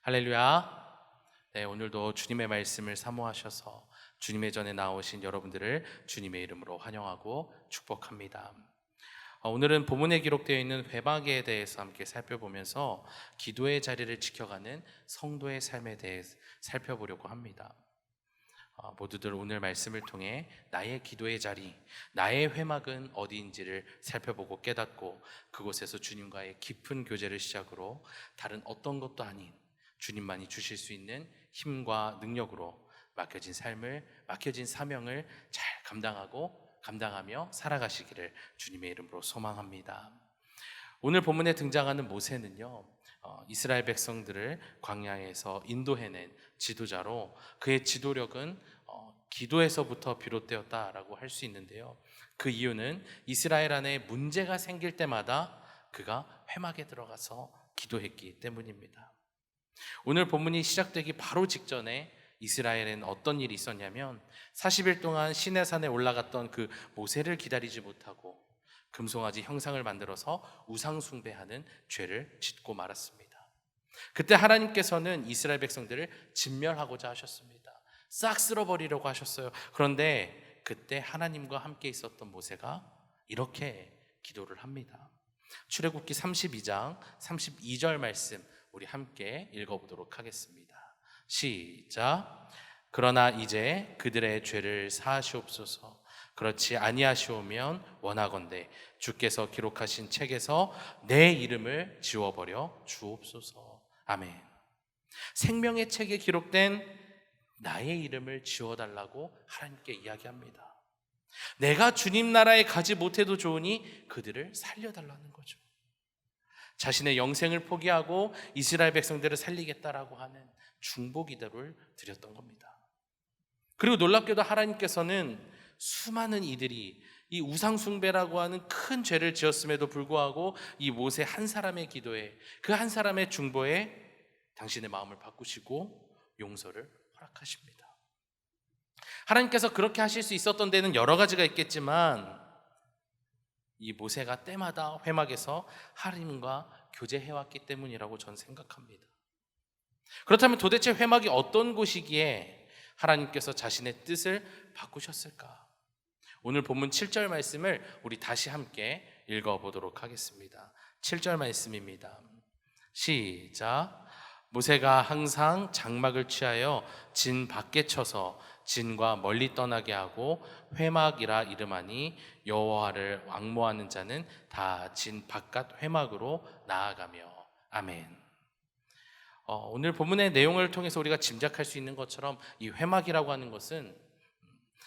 할렐루야. 네, 오늘도 주님의 말씀을 사모하셔서 주님의 전에 나오신 여러분들을 주님의 이름으로 환영하고 축복합니다. 오늘은 본문에 기록되어 있는 회막에 대해서 함께 살펴보면서 기도의 자리를 지켜가는 성도의 삶에 대해 살펴보려고 합니다. 모두들 오늘 말씀을 통해 나의 기도의 자리, 나의 회막은 어디인지를 살펴보고 깨닫고 그곳에서 주님과의 깊은 교제를 시작으로 다른 어떤 것도 아닌 주님만이 주실 수 있는 힘과 능력으로 맡겨진 삶을, 맡겨진 사명을 잘 감당하며 살아가시기를 주님의 이름으로 소망합니다. 오늘 본문에 등장하는 모세는요, 이스라엘 백성들을 광야에서 인도해낸 지도자로 그의 지도력은 기도에서부터 비롯되었다라고 할 수 있는데요, 그 이유는 이스라엘 안에 문제가 생길 때마다 그가 회막에 들어가서 기도했기 때문입니다. 오늘 본문이 시작되기 바로 직전에 이스라엘에는 어떤 일이 있었냐면 40일 동안 시내산에 올라갔던 그 모세를 기다리지 못하고 금송아지 형상을 만들어서 우상 숭배하는 죄를 짓고 말았습니다. 그때 하나님께서는 이스라엘 백성들을 진멸하고자 하셨습니다. 싹 쓸어버리려고 하셨어요. 그런데 그때 하나님과 함께 있었던 모세가 이렇게 기도를 합니다. 출애굽기 32장 32절 말씀 우리 함께 읽어보도록 하겠습니다. 시작. 그러나 이제 그들의 죄를 사하시옵소서. 그렇지 아니하시오면 원하건대 주께서 기록하신 책에서 내 이름을 지워버려 주옵소서. 아멘. 생명의 책에 기록된 나의 이름을 지워달라고 하나님께 이야기합니다. 내가 주님 나라에 가지 못해도 좋으니 그들을 살려달라는 거죠. 자신의 영생을 포기하고 이스라엘 백성들을 살리겠다라고 하는 중보 기도를 드렸던 겁니다. 그리고 놀랍게도 하나님께서는 수많은 이들이 이 우상 숭배라고 하는 큰 죄를 지었음에도 불구하고 이 모세 한 사람의 기도에, 그 한 사람의 중보에 당신의 마음을 바꾸시고 용서를 허락하십니다. 하나님께서 그렇게 하실 수 있었던 데는 여러 가지가 있겠지만 이 모세가 때마다 회막에서 하나님과 교제해왔기 때문이라고 저는 생각합니다. 그렇다면 도대체 회막이 어떤 곳이기에 하나님께서 자신의 뜻을 바꾸셨을까? 오늘 본문 7절 말씀을 우리 다시 함께 읽어보도록 하겠습니다. 7절 말씀입니다. 시작. 모세가 항상 장막을 취하여 진 밖에 쳐서 진과 멀리 떠나게 하고 회막이라 이름하니 여호와를 앙모하는 자는 다 진 바깥 회막으로 나아가며. 아멘. 오늘 본문의 내용을 통해서 우리가 짐작할 수 있는 것처럼 이 회막이라고 하는 것은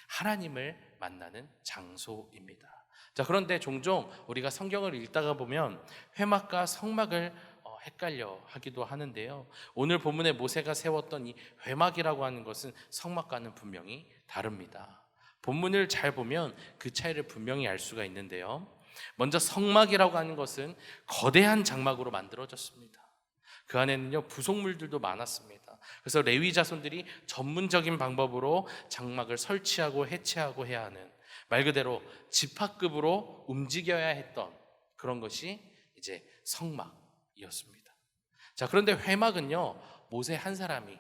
하나님을 만나는 장소입니다. 자, 그런데 종종 우리가 성경을 읽다가 보면 회막과 성막을 헷갈려 하기도 하는데요, 오늘 본문에 모세가 세웠던 이 회막이라고 하는 것은 성막과는 분명히 다릅니다. 본문을 잘 보면 그 차이를 분명히 알 수가 있는데요, 먼저 성막이라고 하는 것은 거대한 장막으로 만들어졌습니다. 그 안에는요 부속물들도 많았습니다. 그래서 레위 자손들이 전문적인 방법으로 장막을 설치하고 해체하고 해야 하는, 말 그대로 집합급으로 움직여야 했던 그런 것이 이제 성막이었습니다. 자, 그런데 회막은요 모세 한 사람이,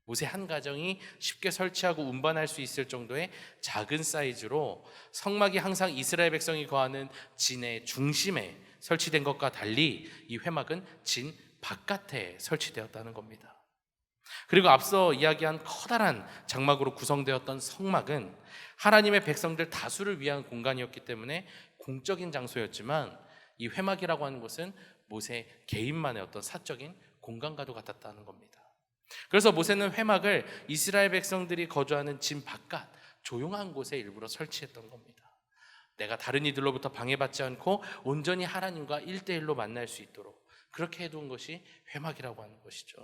모세 한 가정이 쉽게 설치하고 운반할 수 있을 정도의 작은 사이즈로 성막이 항상 이스라엘 백성이 거하는 진의 중심에 설치된 것과 달리 이 회막은 진 바깥에 설치되었다는 겁니다. 그리고 앞서 이야기한 커다란 장막으로 구성되었던 성막은 하나님의 백성들 다수를 위한 공간이었기 때문에 공적인 장소였지만 이 회막이라고 하는 것은 모세 개인만의 어떤 사적인 공간과도 같았다는 겁니다. 그래서 모세는 회막을 이스라엘 백성들이 거주하는 진 바깥 조용한 곳에 일부러 설치했던 겁니다. 내가 다른 이들로부터 방해받지 않고 온전히 하나님과 1대1로 만날 수 있도록 그렇게 해둔 것이 회막이라고 하는 것이죠.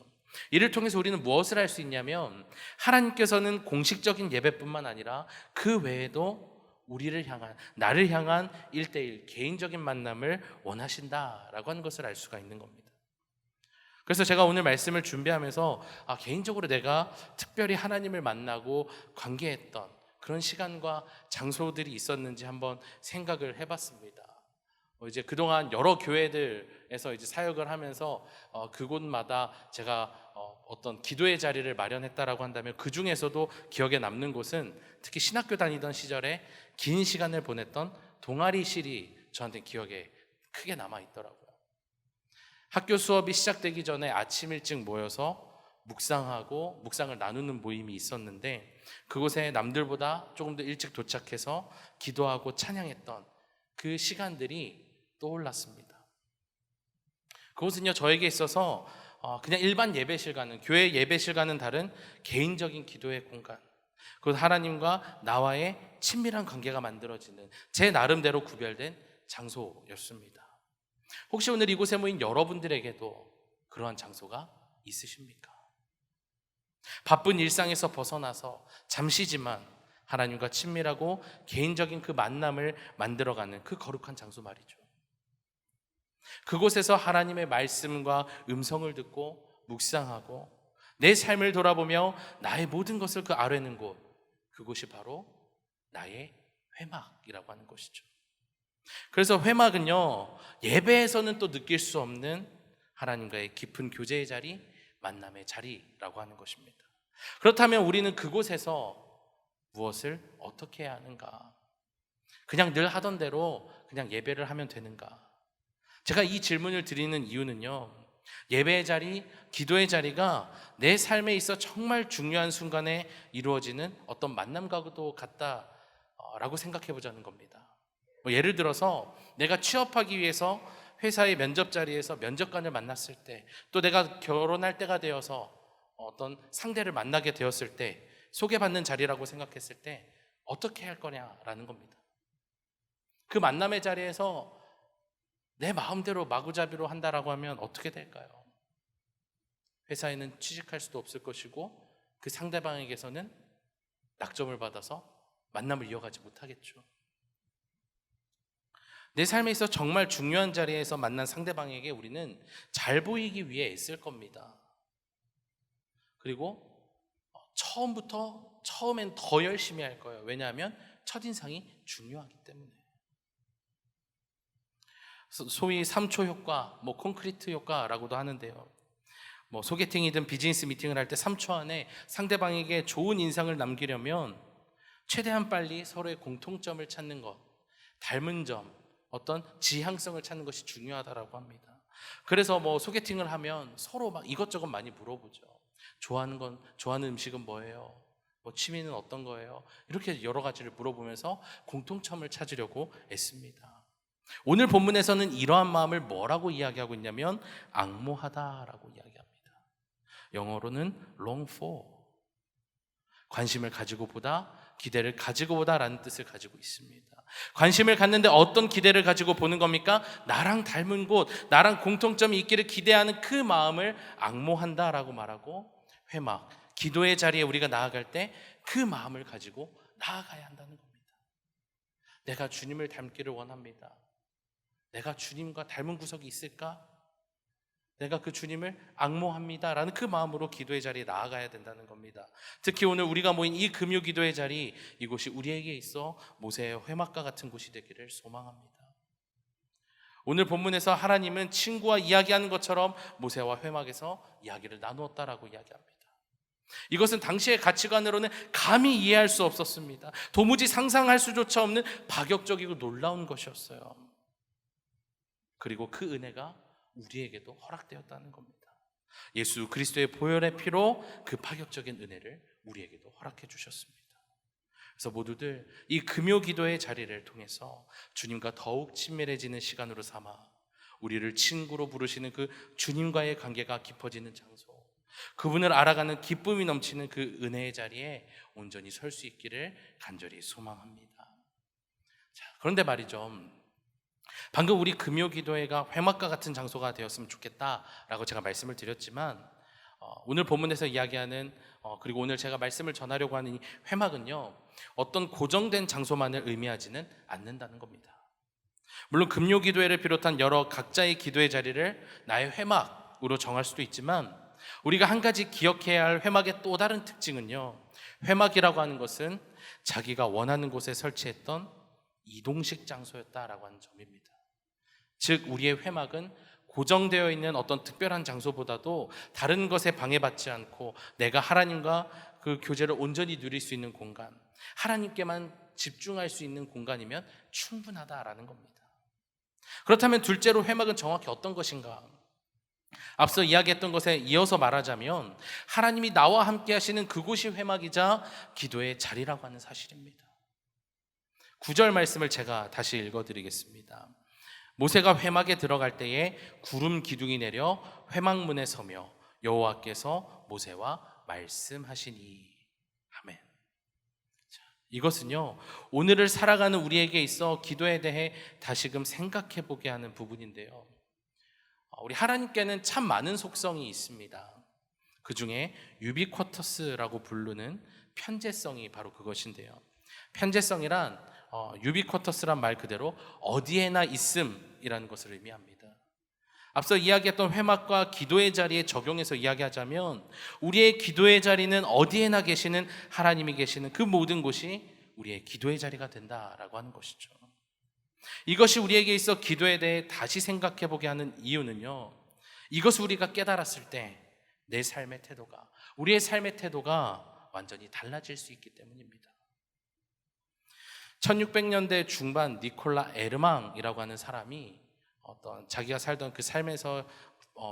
이를 통해서 우리는 무엇을 할 수 있냐면, 하나님께서는 공식적인 예배뿐만 아니라 그 외에도 우리를 향한, 나를 향한 1대1 개인적인 만남을 원하신다라고 하는 것을 알 수가 있는 겁니다. 그래서 제가 오늘 말씀을 준비하면서 개인적으로 내가 특별히 하나님을 만나고 관계했던 그런 시간과 장소들이 있었는지 한번 생각을 해봤습니다. 이제 그동안 여러 교회들에서 이제 사역을 하면서 그곳마다 제가 어떤 기도의 자리를 마련했다라고 한다면 그 중에서도 기억에 남는 곳은 특히 신학교 다니던 시절에 긴 시간을 보냈던 동아리실이 저한테 기억에 크게 남아 있더라고요. 학교 수업이 시작되기 전에 아침 일찍 모여서 묵상을 나누는 모임이 있었는데 그곳에 남들보다 조금 더 일찍 도착해서 기도하고 찬양했던 그 시간들이 떠올랐습니다. 그곳은요, 저에게 있어서 그냥 일반 예배실과는, 교회 예배실과는 다른 개인적인 기도의 공간, 그곳 하나님과 나와의 친밀한 관계가 만들어지는 제 나름대로 구별된 장소였습니다. 혹시 오늘 이곳에 모인 여러분들에게도 그러한 장소가 있으십니까? 바쁜 일상에서 벗어나서 잠시지만 하나님과 친밀하고 개인적인 그 만남을 만들어가는 그 거룩한 장소 말이죠. 그곳에서 하나님의 말씀과 음성을 듣고 묵상하고 내 삶을 돌아보며 나의 모든 것을 그 아뢰는 곳, 그곳이 바로 나의 회막이라고 하는 것이죠. 그래서 회막은요, 예배에서는 또 느낄 수 없는 하나님과의 깊은 교제의 자리, 만남의 자리라고 하는 것입니다. 그렇다면 우리는 그곳에서 무엇을 어떻게 해야 하는가? 그냥 늘 하던 대로 그냥 예배를 하면 되는가? 제가 이 질문을 드리는 이유는요, 예배의 자리, 기도의 자리가 내 삶에 있어 정말 중요한 순간에 이루어지는 어떤 만남과도 같다라고 생각해 보자는 겁니다. 예를 들어서 내가 취업하기 위해서 회사의 면접 자리에서 면접관을 만났을 때, 또 내가 결혼할 때가 되어서 어떤 상대를 만나게 되었을 때, 소개받는 자리라고 생각했을 때 어떻게 할 거냐라는 겁니다. 그 만남의 자리에서 내 마음대로 마구잡이로 한다라고 하면 어떻게 될까요? 회사에는 취직할 수도 없을 것이고 그 상대방에게서는 낙점을 받아서 만남을 이어가지 못하겠죠. 내 삶에 있어 정말 중요한 자리에서 만난 상대방에게 우리는 잘 보이기 위해 애쓸 겁니다. 그리고 처음엔 더 열심히 할 거예요. 왜냐하면 첫인상이 중요하기 때문에. 소위 3초 효과, 콘크리트 효과라고도 하는데요. 소개팅이든 비즈니스 미팅을 할 때 3초 안에 상대방에게 좋은 인상을 남기려면 최대한 빨리 서로의 공통점을 찾는 것, 닮은 점, 어떤 지향성을 찾는 것이 중요하다라고 합니다. 그래서 소개팅을 하면 서로 막 이것저것 많이 물어보죠. 좋아하는 음식은 뭐예요? 취미는 어떤 거예요? 이렇게 여러 가지를 물어보면서 공통점을 찾으려고 애씁니다. 오늘 본문에서는 이러한 마음을 뭐라고 이야기하고 있냐면 앙모하다라고 이야기합니다. 영어로는 long for, 관심을 가지고 보다, 기대를 가지고 보다라는 뜻을 가지고 있습니다. 관심을 갖는데 어떤 기대를 가지고 보는 겁니까? 나랑 닮은 곳, 나랑 공통점이 있기를 기대하는 그 마음을 앙모한다라고 말하고, 회막, 기도의 자리에 우리가 나아갈 때 그 마음을 가지고 나아가야 한다는 겁니다. 내가 주님을 닮기를 원합니다. 내가 주님과 닮은 구석이 있을까? 내가 그 주님을 앙모합니다 라는 그 마음으로 기도의 자리에 나아가야 된다는 겁니다. 특히 오늘 우리가 모인 이 금요 기도의 자리, 이곳이 우리에게 있어 모세의 회막과 같은 곳이 되기를 소망합니다. 오늘 본문에서 하나님은 친구와 이야기하는 것처럼 모세와 회막에서 이야기를 나누었다라고 이야기합니다. 이것은 당시의 가치관으로는 감히 이해할 수 없었습니다. 도무지 상상할 수조차 없는 파격적이고 놀라운 것이었어요. 그리고 그 은혜가 우리에게도 허락되었다는 겁니다. 예수 그리스도의 보혈의 피로 그 파격적인 은혜를 우리에게도 허락해 주셨습니다. 그래서 모두들 이 금요 기도의 자리를 통해서 주님과 더욱 친밀해지는 시간으로 삼아 우리를 친구로 부르시는 그 주님과의 관계가 깊어지는 장소, 그분을 알아가는 기쁨이 넘치는 그 은혜의 자리에 온전히 설 수 있기를 간절히 소망합니다. 자, 그런데 말이죠, 방금 우리 금요 기도회가 회막과 같은 장소가 되었으면 좋겠다라고 제가 말씀을 드렸지만, 오늘 본문에서 이야기하는 그리고 오늘 제가 말씀을 전하려고 하는 이 회막은요, 어떤 고정된 장소만을 의미하지는 않는다는 겁니다. 물론 금요 기도회를 비롯한 여러 각자의 기도의 자리를 나의 회막으로 정할 수도 있지만, 우리가 한 가지 기억해야 할 회막의 또 다른 특징은요, 회막이라고 하는 것은 자기가 원하는 곳에 설치했던 이동식 장소였다라고 하는 점입니다. 즉 우리의 회막은 고정되어 있는 어떤 특별한 장소보다도 다른 것에 방해받지 않고 내가 하나님과 그 교제를 온전히 누릴 수 있는 공간, 하나님께만 집중할 수 있는 공간이면 충분하다라는 겁니다. 그렇다면 둘째로 회막은 정확히 어떤 것인가? 앞서 이야기했던 것에 이어서 말하자면 하나님이 나와 함께 하시는 그곳이 회막이자 기도의 자리라고 하는 사실입니다. 9절 말씀을 제가 다시 읽어드리겠습니다. 모세가 회막에 들어갈 때에 구름 기둥이 내려 회막문에 서며 여호와께서 모세와 말씀하시니. 아멘. 이것은요, 오늘을 살아가는 우리에게 있어 기도에 대해 다시금 생각해 보게 하는 부분인데요, 우리 하나님께는 참 많은 속성이 있습니다. 그 중에 유비쿼터스라고 부르는 편재성이 바로 그것인데요, 편재성이란 유비쿼터스란 말 그대로 어디에나 있음이라는 것을 의미합니다. 앞서 이야기했던 회막과 기도의 자리에 적용해서 이야기하자면 우리의 기도의 자리는 어디에나 계시는 하나님이 계시는 그 모든 곳이 우리의 기도의 자리가 된다라고 하는 것이죠. 이것이 우리에게 있어 기도에 대해 다시 생각해 보게 하는 이유는요, 이것을 우리가 깨달았을 때 내 삶의 태도가, 우리의 삶의 태도가 완전히 달라질 수 있기 때문입니다. 1600년대 중반 니콜라 에르망이라고 하는 사람이 어떤 자기가 살던 그 삶에서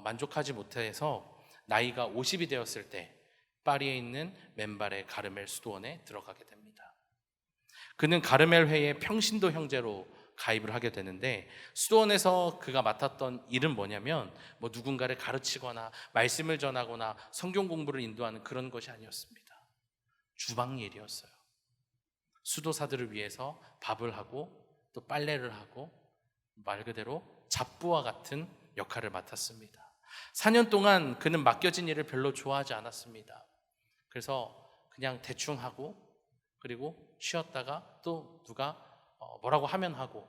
만족하지 못해서 나이가 50이 되었을 때 파리에 있는 맨발의 가르멜 수도원에 들어가게 됩니다. 그는 가르멜 회의 평신도 형제로 가입을 하게 되는데, 수도원에서 그가 맡았던 일은 뭐냐면 누군가를 가르치거나 말씀을 전하거나 성경 공부를 인도하는 그런 것이 아니었습니다. 주방 일이었어요. 수도사들을 위해서 밥을 하고 또 빨래를 하고 말 그대로 잡부와 같은 역할을 맡았습니다. 4년 동안 그는 맡겨진 일을 별로 좋아하지 않았습니다. 그래서 그냥 대충 하고 그리고 쉬었다가 또 누가 뭐라고 하면 하고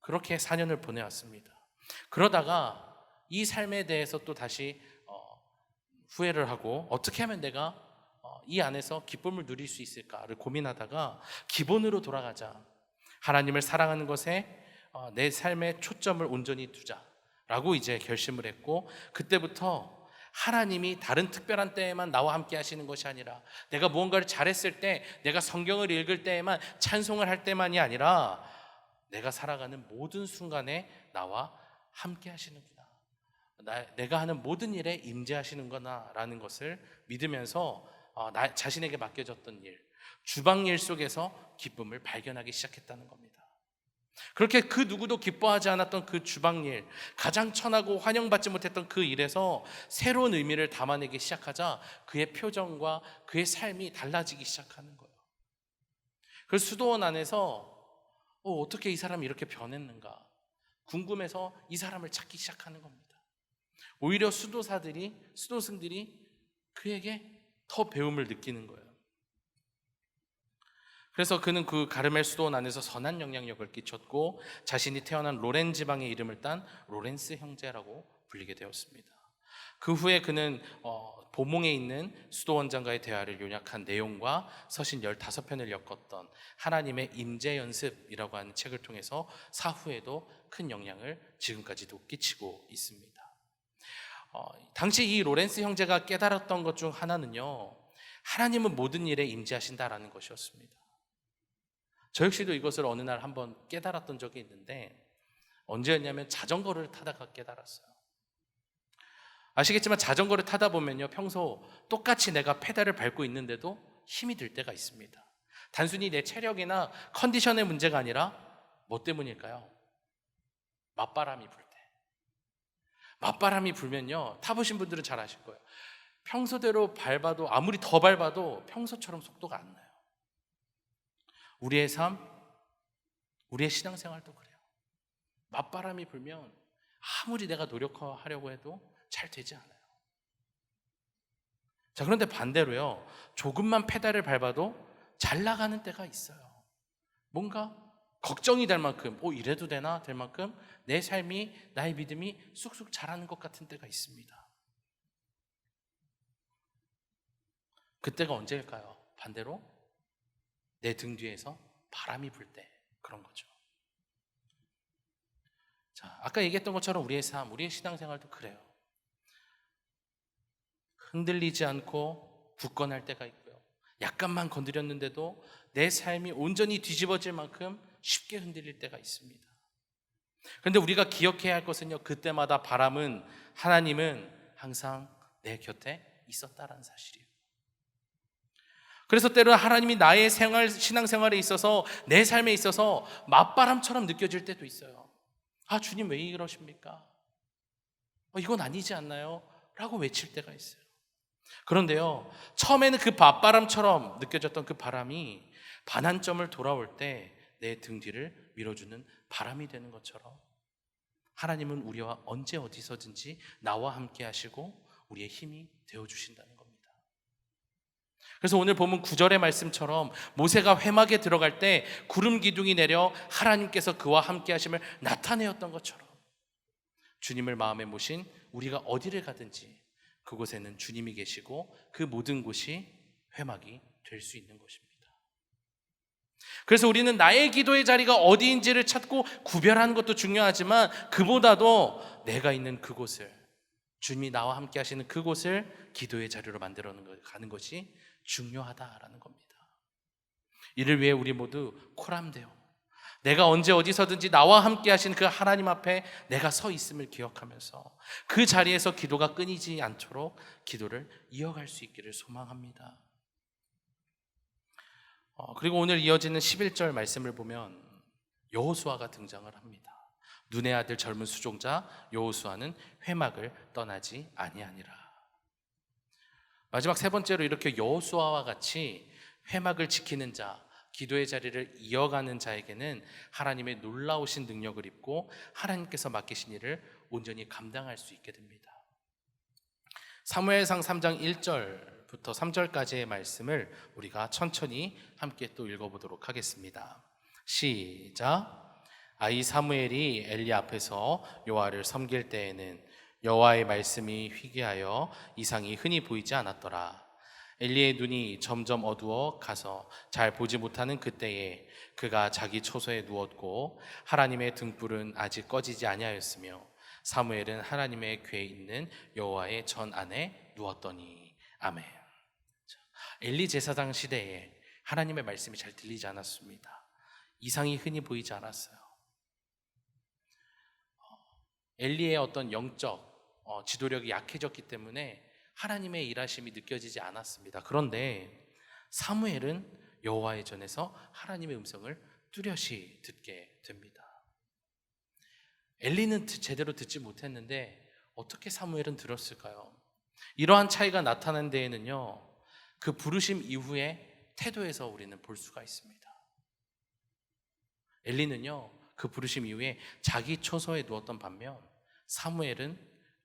그렇게 4년을 보내왔습니다. 그러다가 이 삶에 대해서 또 다시 후회를 하고 어떻게 하면 내가 이 안에서 기쁨을 누릴 수 있을까를 고민하다가 기본으로 돌아가자, 하나님을 사랑하는 것에 내 삶의 초점을 온전히 두자라고 이제 결심을 했고, 그때부터 하나님이 다른 특별한 때에만 나와 함께 하시는 것이 아니라 내가 무언가를 잘했을 때, 내가 성경을 읽을 때에만, 찬송을 할 때만이 아니라 내가 살아가는 모든 순간에 나와 함께 하시는구나, 내가 하는 모든 일에 임재하시는구나 라는 것을 믿으면서 나 자신에게 맡겨졌던 일, 주방일 속에서 기쁨을 발견하기 시작했다는 겁니다. 그렇게 그 누구도 기뻐하지 않았던 그 주방일, 가장 천하고 환영받지 못했던 그 일에서 새로운 의미를 담아내기 시작하자 그의 표정과 그의 삶이 달라지기 시작하는 거예요. 그래서 수도원 안에서 어떻게 이 사람이 이렇게 변했는가 궁금해서 이 사람을 찾기 시작하는 겁니다. 오히려 수도승들이 그에게 더 배움을 느끼는 거예요. 그래서 그는 그 가르멜 수도원 안에서 선한 영향력을 끼쳤고 자신이 태어난 로렌 지방의 이름을 딴 로렌스 형제라고 불리게 되었습니다. 그 후에 그는 보몽에 있는 수도원장과의 대화를 요약한 내용과 서신 15편을 엮었던 하나님의 임재 연습이라고 하는 책을 통해서 사후에도 큰 영향을 지금까지도 끼치고 있습니다. 당시 이 로렌스 형제가 깨달았던 것 중 하나는요, 하나님은 모든 일에 임재하신다라는 것이었습니다. 저 역시도 이것을 어느 날 한번 깨달았던 적이 있는데, 언제였냐면 자전거를 타다가 깨달았어요. 아시겠지만 자전거를 타다 보면요, 평소 똑같이 내가 페달을 밟고 있는데도 힘이 들 때가 있습니다. 단순히 내 체력이나 컨디션의 문제가 아니라 뭐 때문일까요? 맞바람이 불 때. 맞바람이 불면요, 타보신 분들은 잘 아실 거예요. 평소대로 밟아도, 아무리 더 밟아도 평소처럼 속도가 안 나요. 우리의 삶, 우리의 신앙생활도 그래요. 맞바람이 불면 아무리 내가 노력하려고 해도 잘 되지 않아요. 자, 그런데 반대로요, 조금만 페달을 밟아도 잘 나가는 때가 있어요. 뭔가 걱정이 될 만큼, 이래도 되나 될 만큼 내 삶이, 나의 믿음이 쑥쑥 자라는 것 같은 때가 있습니다. 그때가 언제일까요? 반대로 내 등 뒤에서 바람이 불 때, 그런 거죠. 자, 아까 얘기했던 것처럼 우리의 삶, 우리의 신앙생활도 그래요. 흔들리지 않고 굳건할 때가 있고요. 약간만 건드렸는데도 내 삶이 온전히 뒤집어질 만큼 쉽게 흔들릴 때가 있습니다. 그런데 우리가 기억해야 할 것은요, 그때마다 하나님은 항상 내 곁에 있었다라는 사실이에요. 그래서 때로는 하나님이 나의 신앙생활에 있어서, 내 삶에 있어서 맞바람처럼 느껴질 때도 있어요. 아, 주님 왜 이러십니까? 이건 아니지 않나요? 라고 외칠 때가 있어요. 그런데요, 처음에는 그 맞바람처럼 느껴졌던 그 바람이 반환점을 돌아올 때 내 등 뒤를 밀어주는 바람이 되는 것처럼 하나님은 우리와 언제 어디서든지 나와 함께 하시고 우리의 힘이 되어주신다는 겁니다. 그래서 오늘 보면 9절의 말씀처럼 모세가 회막에 들어갈 때 구름 기둥이 내려 하나님께서 그와 함께 하심을 나타내었던 것처럼 주님을 마음에 모신 우리가 어디를 가든지 그곳에는 주님이 계시고 그 모든 곳이 회막이 될 수 있는 것입니다. 그래서 우리는 나의 기도의 자리가 어디인지를 찾고 구별하는 것도 중요하지만 그보다도 내가 있는 그곳을, 주님이 나와 함께 하시는 그곳을 기도의 자리로 만들어 가는 것이 중요하다라는 겁니다. 이를 위해 우리 모두 코람데오, 내가 언제 어디서든지 나와 함께 하신 그 하나님 앞에 내가 서 있음을 기억하면서 그 자리에서 기도가 끊이지 않도록 기도를 이어갈 수 있기를 소망합니다. 그리고 오늘 이어지는 11절 말씀을 보면 여호수아가 등장을 합니다. 눈의 아들 젊은 수종자 여호수아는 회막을 떠나지 아니하니라. 마지막 세 번째로 이렇게 여호수아와 같이 회막을 지키는 자, 기도의 자리를 이어가는 자에게는 하나님의 놀라우신 능력을 입고 하나님께서 맡기신 일을 온전히 감당할 수 있게 됩니다. 사무엘상 3장 1절부터 3절까지의 말씀을 우리가 천천히 함께 또 읽어보도록 하겠습니다. 시작. 아이 사무엘이 엘리 앞에서 여호와를 섬길 때에는 여호와의 말씀이 희귀하여 이상이 흔히 보이지 않았더라. 엘리의 눈이 점점 어두워 가서 잘 보지 못하는 그때에 그가 자기 처소에 누웠고 하나님의 등불은 아직 꺼지지 아니하였으며 사무엘은 하나님의 궤에 있는 여호와의 전 안에 누웠더니. 아멘. 엘리 제사장 시대에 하나님의 말씀이 잘 들리지 않았습니다. 이상이 흔히 보이지 않았어요. 엘리의 어떤 영적 지도력이 약해졌기 때문에 하나님의 일하심이 느껴지지 않았습니다. 그런데 사무엘은 여호와의 전에서 하나님의 음성을 뚜렷이 듣게 됩니다. 엘리는 제대로 듣지 못했는데 어떻게 사무엘은 들었을까요? 이러한 차이가 나타난 데에는요, 그 부르심 이후의 태도에서 우리는 볼 수가 있습니다. 엘리는요, 그 부르심 이후에 자기 처소에 누웠던 반면 사무엘은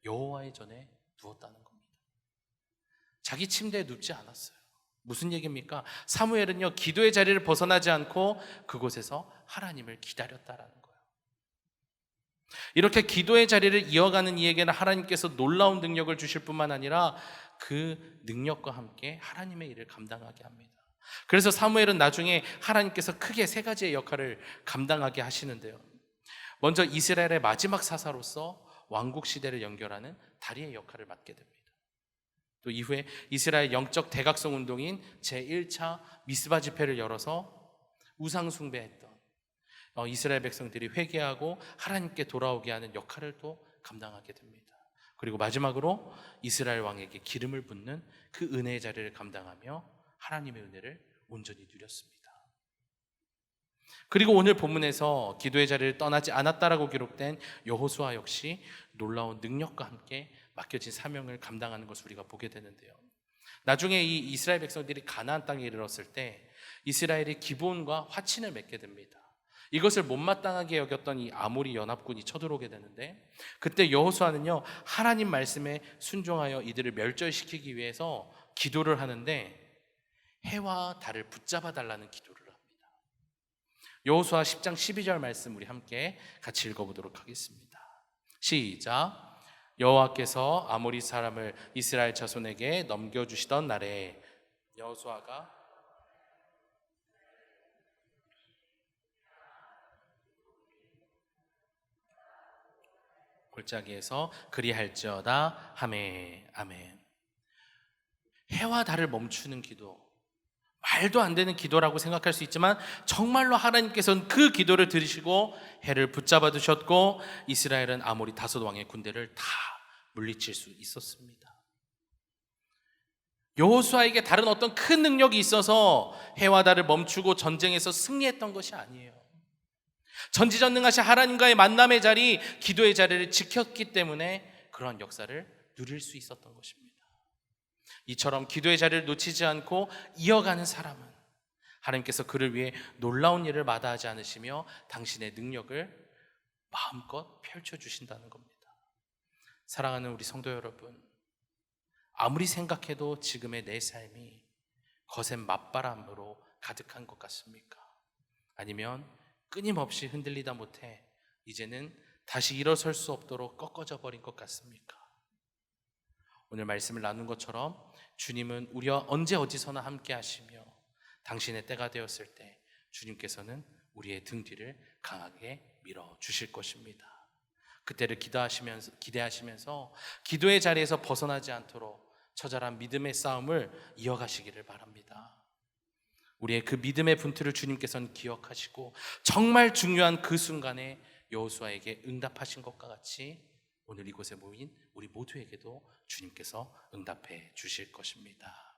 여호와의 전에 누웠다는 겁니다. 자기 침대에 눕지 않았어요. 무슨 얘기입니까? 사무엘은요, 기도의 자리를 벗어나지 않고 그곳에서 하나님을 기다렸다라는 거예요. 이렇게 기도의 자리를 이어가는 이에게는 하나님께서 놀라운 능력을 주실 뿐만 아니라 그 능력과 함께 하나님의 일을 감당하게 합니다. 그래서 사무엘은 나중에 하나님께서 크게 세 가지의 역할을 감당하게 하시는데요, 먼저 이스라엘의 마지막 사사로서 왕국 시대를 연결하는 다리의 역할을 맡게 됩니다. 또 이후에 이스라엘 영적 대각성 운동인 제1차 미스바 집회를 열어서 우상 숭배했던 이스라엘 백성들이 회개하고 하나님께 돌아오게 하는 역할을 또 감당하게 됩니다. 그리고 마지막으로 이스라엘 왕에게 기름을 붓는 그 은혜의 자리를 감당하며 하나님의 은혜를 온전히 누렸습니다. 그리고 오늘 본문에서 기도의 자리를 떠나지 않았다라고 기록된 여호수아 역시 놀라운 능력과 함께 맡겨진 사명을 감당하는 것을 우리가 보게 되는데요, 나중에 이 이스라엘 백성들이 가나안 땅에 이르렀을 때 이스라엘이 기브온과 화친을 맺게 됩니다. 이것을 못마땅하게 여겼던 이 아모리 연합군이 쳐들어오게 되는데, 그때 여호수아는요, 하나님 말씀에 순종하여 이들을 멸절시키기 위해서 기도를 하는데 해와 달을 붙잡아 달라는 기도를 합니다. 여호수아 10장 12절 말씀 우리 함께 같이 읽어보도록 하겠습니다. 시작. 여호와께서 아모리 사람을 이스라엘 자손에게 넘겨주시던 날에 여호수아가 골짜기에서 그리할지어다 하매 아멘. 해와 달을 멈추는 기도, 말도 안 되는 기도라고 생각할 수 있지만 정말로 하나님께서는 그 기도를 들으시고 해를 붙잡아 두셨고 이스라엘은 아모리 다섯 왕의 군대를 다 물리칠 수 있었습니다. 여호수아에게 다른 어떤 큰 능력이 있어서 해와 달을 멈추고 전쟁에서 승리했던 것이 아니에요. 전지전능하신 하나님과의 만남의 자리, 기도의 자리를 지켰기 때문에 그러한 역사를 누릴 수 있었던 것입니다. 이처럼 기도의 자리를 놓치지 않고 이어가는 사람은 하나님께서 그를 위해 놀라운 일을 마다하지 않으시며 당신의 능력을 마음껏 펼쳐주신다는 겁니다. 사랑하는 우리 성도 여러분, 아무리 생각해도 지금의 내 삶이 거센 맞바람으로 가득한 것 같습니까? 아니면 끊임없이 흔들리다 못해 이제는 다시 일어설 수 없도록 꺾어져 버린 것 같습니까? 오늘 말씀을 나눈 것처럼 주님은 우리와 언제 어디서나 함께 하시며 당신의 때가 되었을 때 주님께서는 우리의 등 뒤를 강하게 밀어주실 것입니다. 그때를 기대하시면서 기도의 자리에서 벗어나지 않도록 처절한 믿음의 싸움을 이어가시기를 바랍니다. 우리의 그 믿음의 분투를 주님께서는 기억하시고 정말 중요한 그 순간에 여호수아에게 응답하신 것과 같이 오늘 이곳에 모인 우리 모두에게도 주님께서 응답해 주실 것입니다.